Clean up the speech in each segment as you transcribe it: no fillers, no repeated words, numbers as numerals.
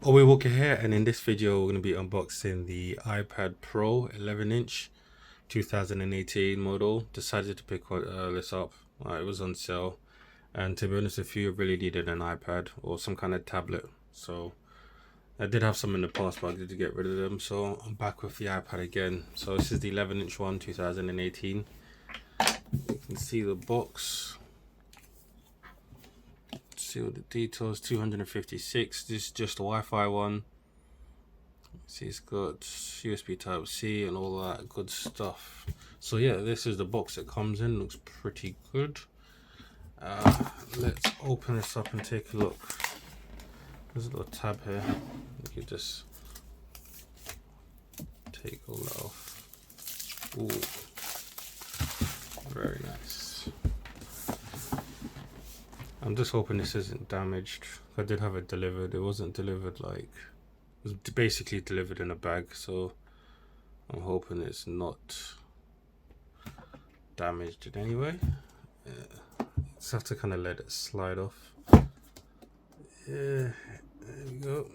OAWALKER here, and in this video we're going to be unboxing the iPad Pro 11-inch 2018 model. Decided to pick this up. It was on sale, and to be honest with you, I really needed an iPad or some kind of tablet. So I did have some in the past, but I did get rid of them. So I'm back with the iPad again. So this is the 11-inch one, 2018. You can see the box. See all the details. 256. This is just a Wi-Fi one. See, it's got USB Type C and all that good stuff. So yeah, this is the box it comes in. Looks pretty good. Let's open this up and take a look. There's a little tab here. You can just take all that off. Ooh, very nice. I'm just hoping this isn't damaged. I did have it delivered. It wasn't delivered like, it was basically delivered in a bag, so I'm hoping it's not damaged in any way. Just have to kind of let it slide off. Yeah, there we go.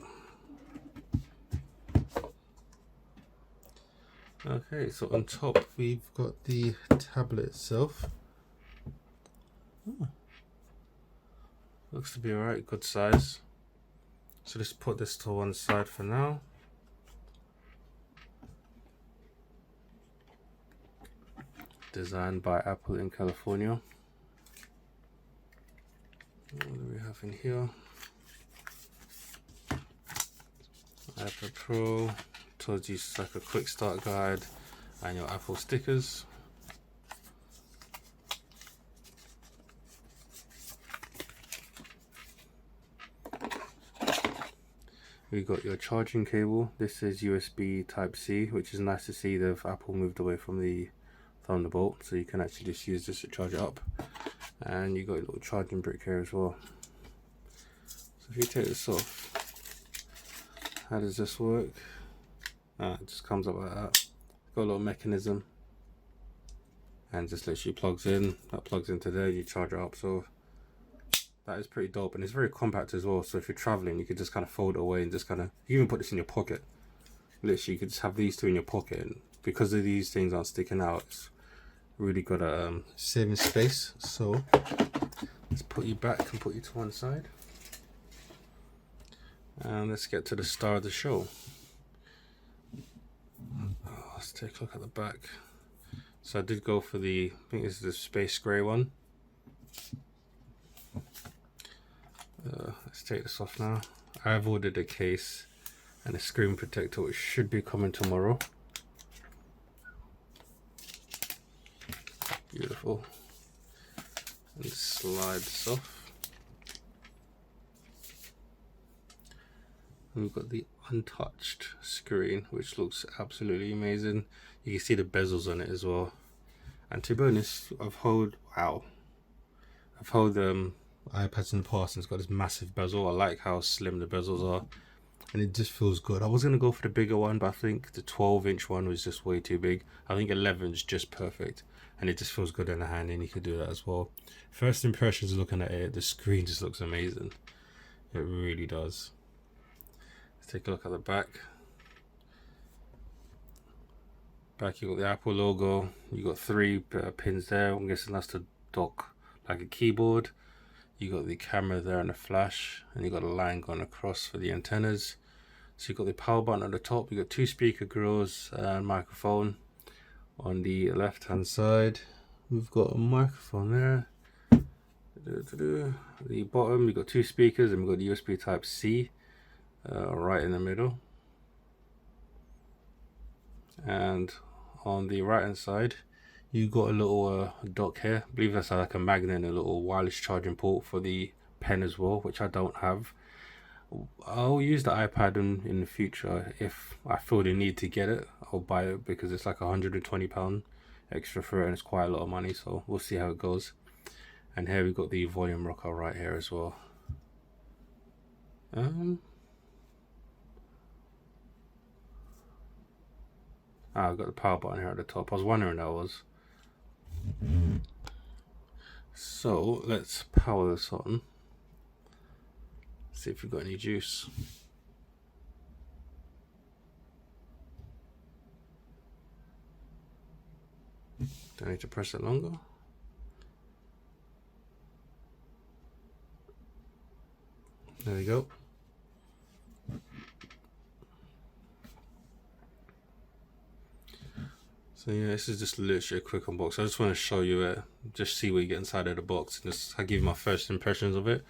Okay, so on top we've got the tablet itself. Looks to be alright, good size. So just put this to one side for now. Designed by Apple in California. What do we have in here? iPad Pro. Told you it's like a quick start guide and your Apple stickers. We got your charging cable. This is USB Type C, which is nice to see that Apple moved away from the Thunderbolt, so you can actually just use this to charge it up. And you got a little charging brick here as well. So if you take this off, how does this work? It just comes up like that. Got a little mechanism, and just literally plugs in. That plugs into there. You charge it up. So that is pretty dope, and it's very compact as well. So if you're traveling, you could just kind of fold it away and just kind of, you even put this in your pocket. Literally, you could just have these two in your pocket, and because of these things aren't sticking out, it's really good at saving space. So let's put you back and put you to one side, and let's get to the star of the show. Let's take a look at the back. So I did go for the, I think this is the space gray one. Let's take this off now. I've ordered a case and a screen protector, which should be coming tomorrow. Beautiful. And slide this off. And we've got the untouched screen, which looks absolutely amazing. You can see the bezels on it as well. And to be honest, I've held iPads in the past, and it's got this massive bezel. I like how slim the bezels are, and it just feels good. I was gonna go for the bigger one, but I think the 12-inch one was just way too big. I think 11 is just perfect, and it just feels good in the hand, and you could do that as well. First impressions looking at it, the screen just looks amazing. It really does. Let's take a look at the back. Back, you got the Apple logo. You got 3 pins there. I'm guessing that's to dock like a keyboard. You got the camera there and a flash, and you got a line going across for the antennas. So you got the power button at the top. You got 2 speaker grills and microphone on the left hand side. We've got a microphone there. The bottom, you got 2 speakers, and we've got the USB Type C right in the middle. And on the right hand side, you got a little dock here. I believe that's like a magnet and a little wireless charging port for the pen as well, which I don't have. I'll use the iPad in the future. If I feel the need to get it, I'll buy it, because it's like £120 extra for it, and it's quite a lot of money, so we'll see how it goes. And here we got the volume rocker right here as well. I've got the power button here at the top. I was wondering that was. So let's power this on. See if we've got any juice. Don't need to press it longer. There we go. So yeah, this is just literally a quick unbox. I just want to show you it, just see what you get inside of the box, and just I give you my first impressions of it.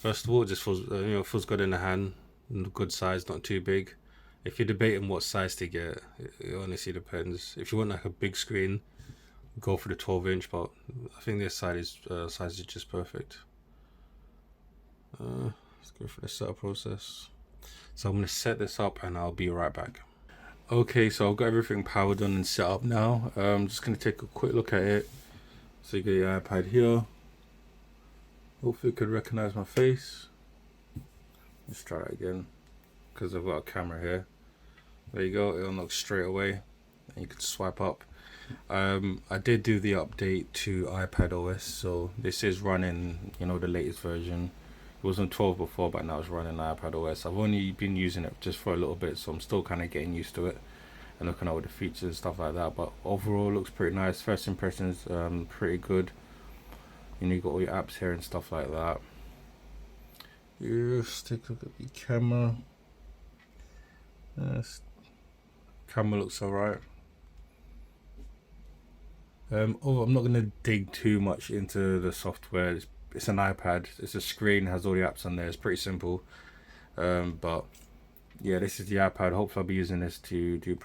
First of all, it just feels feels good in the hand, good size, not too big. If you're debating what size to get, it honestly depends. If you want like a big screen, go for the 12-inch, but I think this size is just perfect. Let's go for the setup process. So I'm going to set this up and I'll be right back. Okay, so I've got everything powered on and set up now. I'm just going to take a quick look at it. So you got your iPad here. Hopefully you could recognize my face. Let's try that again, because I've got a camera here. There you go, it unlocks straight away and you can swipe up. I did do the update to iPad OS, so this is running, the latest version. It was on 12 before, but now it's running iPad OS. I've only been using it just for a little bit, so I'm still kind of getting used to it and looking at all the features and stuff like that. But overall, it looks pretty nice. First impressions, pretty good. You got all your apps here and stuff like that. Let's take a look at the camera. Camera looks alright. I'm not going to dig too much into the software. It's an iPad, it's a screen, has all the apps on there, it's pretty simple. But yeah, this is the iPad. Hopefully I'll be using this to do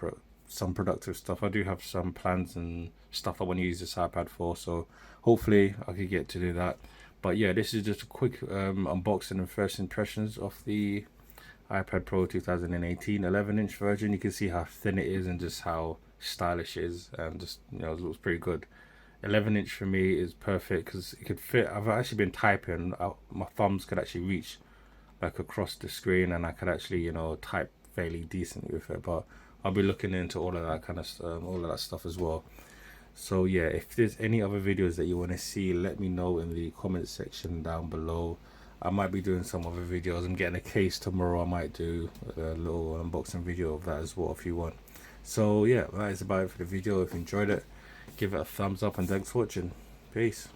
some productive stuff. I do have some plans and stuff I want to use this iPad for, so hopefully I could get to do that. But yeah, this is just a quick unboxing and first impressions of the iPad Pro 2018 11-inch version. You can see how thin it is and just how stylish it is, and just it looks pretty good. 11-inch for me is perfect because it could fit. I've actually been typing, my thumbs could actually reach like across the screen, and I could actually type fairly decently with it. But I'll be looking into all of that kind of all of that stuff as well. So yeah, if there's any other videos that you want to see, let me know in the comment section down below. I might be doing some other videos. I'm getting a case tomorrow. I might do a little unboxing video of that as well if you want. So yeah, that is about it for the video. If you enjoyed it, give it a thumbs up and thanks for watching. Peace.